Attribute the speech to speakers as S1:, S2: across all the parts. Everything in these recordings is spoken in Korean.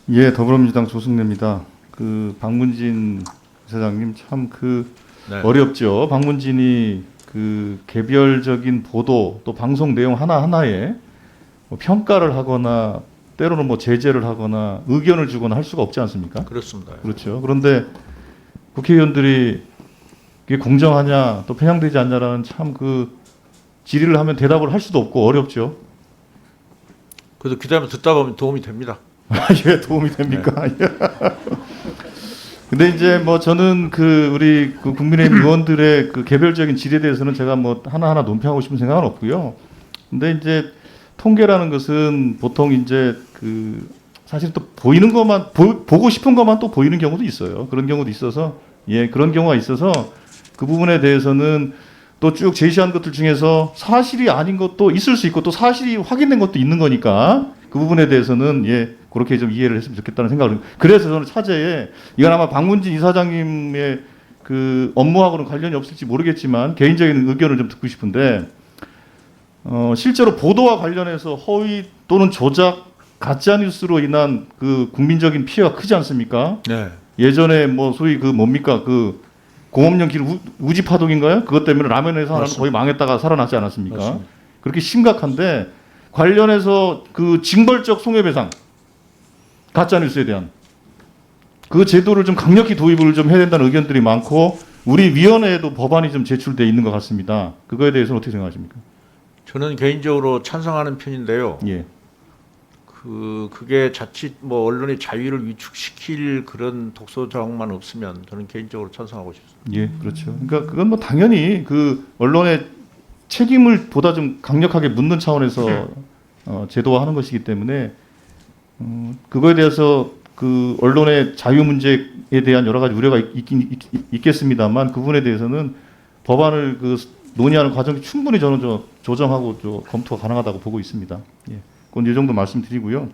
S1: 예, 더불어민주당 조승래입니다. 그 박문진 사장님 참
S2: 네.
S1: 어렵죠. 박문진이 그 개별적인 보도 또 방송 내용 하나하나에 뭐 평가를 하거나 때로는 뭐 제재를 하거나 의견을 주거나 할 수가 없지 않습니까?
S2: 그렇습니다.
S1: 그렇죠. 그런데 국회의원들이 그게 공정하냐 또 편향되지 않냐라는 참 질의를 하면 대답을 할 수도 없고 어렵죠.
S2: 그래도 기다리면 듣다 보면 도움이 됩니다.
S1: 예, 도움이 됩니까? 예. 근데 이제 뭐 저는 우리 국민의힘 의원들의 개별적인 질에 대해서는 제가 뭐 하나하나 논평하고 싶은 생각은 없고요. 근데 이제 통계라는 것은 보통 이제 사실 또 보이는 것만 보고 싶은 것만 또 보이는 경우도 있어요. 그런 경우도 있어서 그런 경우가 있어서 그 부분에 대해서는 또 쭉 제시한 것들 중에서 사실이 아닌 것도 있을 수 있고 또 사실이 확인된 것도 있는 거니까 그 부분에 대해서는 그렇게 좀 이해를 했으면 좋겠다는 생각을. 그래서 저는 차제에 이건 아마 박문진 이사장님의 업무하고는 관련이 없을지 모르겠지만 개인적인 의견을 좀 듣고 싶은데 실제로 보도와 관련해서 허위 또는 조작, 가짜 뉴스로 인한 국민적인 피해가 크지 않습니까?
S2: 네.
S1: 예전에 뭐 소위 뭡니까 공업용 길 우지 파동인가요? 그것 때문에 라면 회사 하나는 거의 망했다가 살아났지 않았습니까?
S2: 맞습니다.
S1: 그렇게 심각한데 관련해서 징벌적 손해배상 가짜 뉴스에 대한 그 제도를 좀 강력히 도입을 좀 해야 된다는 의견들이 많고 우리 위원회에도 법안이 좀 제출돼 있는 것 같습니다. 그거에 대해서는 어떻게 생각하십니까?
S2: 저는 개인적으로 찬성하는 편인데요.
S1: 예.
S2: 그게 자칫 뭐 언론의 자유를 위축시킬 그런 독소 조항만 없으면 저는 개인적으로 찬성하고 싶습니다.
S1: 예, 그렇죠. 그러니까 그건 뭐 당연히 언론의 책임을 보다 좀 강력하게 묻는 차원에서 제도화하는 것이기 때문에 그거에 대해서 언론의 자유 문제에 대한 여러 가지 우려가 있겠습니다만 그 부분에 대해서는 법안을 논의하는 과정이 충분히 저는 조정하고 검토가 가능하다고 보고 있습니다. 예. 그건 이 정도 말씀드리고요.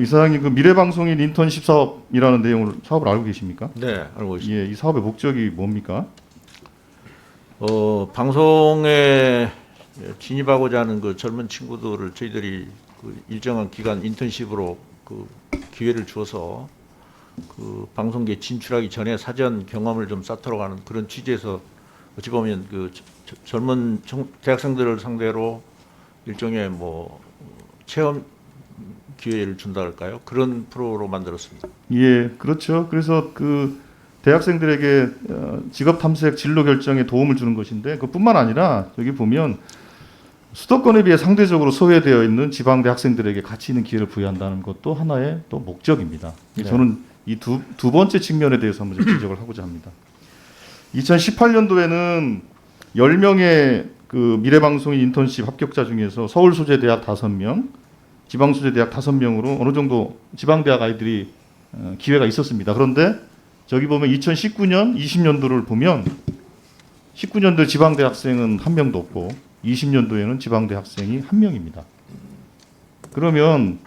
S1: 이사장님 미래방송인 인턴십 사업이라는 사업을 알고 계십니까?
S2: 네, 알고 있습니다.
S1: 예, 이 사업의 목적이 뭡니까?
S2: 방송에 진입하고자 하는 젊은 친구들을 저희들이 일정한 기간 인턴십으로 기회를 주어서 방송계에 진출하기 전에 사전 경험을 좀 쌓도록 하는 그런 취지에서 어찌 보면 젊은 대학생들을 상대로 일종의 뭐 체험 기회를 준다 할까요? 그런 프로로 만들었습니다.
S1: 예, 그렇죠. 그래서 대학생들에게 직업 탐색 진로 결정에 도움을 주는 것인데 그뿐만 아니라 여기 보면 수도권에 비해 상대적으로 소외되어 있는 지방 대학생들에게 가치 있는 기회를 부여한다는 것도 하나의 또 목적입니다.
S2: 네.
S1: 저는 이 두 번째 측면에 대해서 한번 좀 지적을 하고자 합니다. 2018년도에는 10명의 미래방송인 인턴십 합격자 중에서 서울 소재 대학 5명, 지방 소재 대학 5명으로 어느 정도 지방 대학 아이들이 기회가 있었습니다. 그런데 저기 보면 2019년, 20년도를 보면 19년도 지방 대학생은 1명도 없고 20년도에는 지방 대학생이 1명입니다. 그러면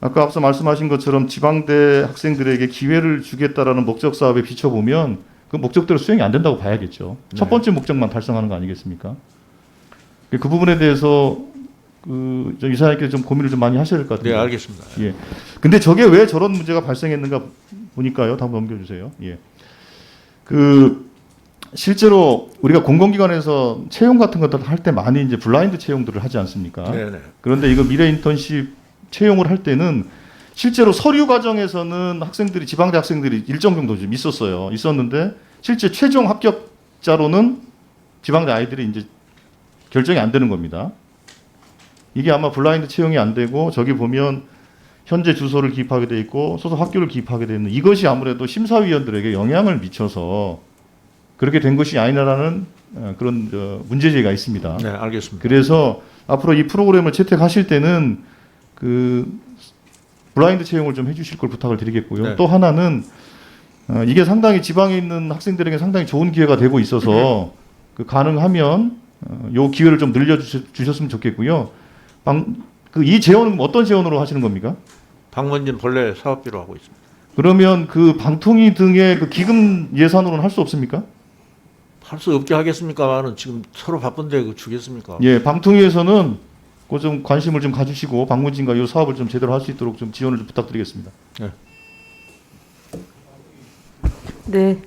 S1: 아까 앞서 말씀하신 것처럼 지방대 학생들에게 기회를 주겠다라는 목적 사업에 비춰보면 그 목적대로 수행이 안 된다고 봐야겠죠.
S2: 네.
S1: 첫 번째 목적만 달성하는 거 아니겠습니까? 그 부분에 대해서 이사장님께서 좀 고민을 좀 많이 하셔야 될 것 같은데.
S2: 네, 알겠습니다.
S1: 예. 근데 저게 왜 저런 문제가 발생했는가 보니까요. 다음 넘겨주세요. 예. 실제로 우리가 공공기관에서 채용 같은 것들 할 때 많이 이제 블라인드 채용들을 하지 않습니까?
S2: 네네.
S1: 그런데 이거 미래 인턴십 채용을 할 때는 실제로 서류 과정에서는 지방대 학생들이 일정 정도 좀 있었는데 실제 최종 합격자로는 지방대 아이들이 이제 결정이 안 되는 겁니다. 이게 아마 블라인드 채용이 안 되고 저기 보면 현재 주소를 기입하게 돼 있고 소속 학교를 기입하게 돼 있는 이것이 아무래도 심사위원들에게 영향을 미쳐서 그렇게 된 것이 아니라는 그런 문제제기가 있습니다.
S2: 네, 알겠습니다.
S1: 그래서 앞으로 이 프로그램을 채택하실 때는 블라인드 채용을 좀 해주실 걸 부탁을 드리겠고요.
S2: 네.
S1: 또 하나는 이게 상당히 지방에 있는 학생들에게 상당히 좋은 기회가 되고 있어서 가능하면 요 기회를 좀 늘려주셨으면 좋겠고요. 이 재원은 어떤 재원으로 하시는 겁니까?
S2: 박문진 본래 사업비로 하고 있습니다.
S1: 그러면 방통위 등의 기금 예산으로는 할 수 없습니까?
S2: 할 수 없게 하겠습니까만은 지금 서로 바쁜데 주겠습니까?
S1: 예, 방통위에서는 그 좀 관심을 좀 가주시고 방문진과 이 사업을 좀 제대로 할 수 있도록 좀 지원을 좀 부탁드리겠습니다.
S3: 네,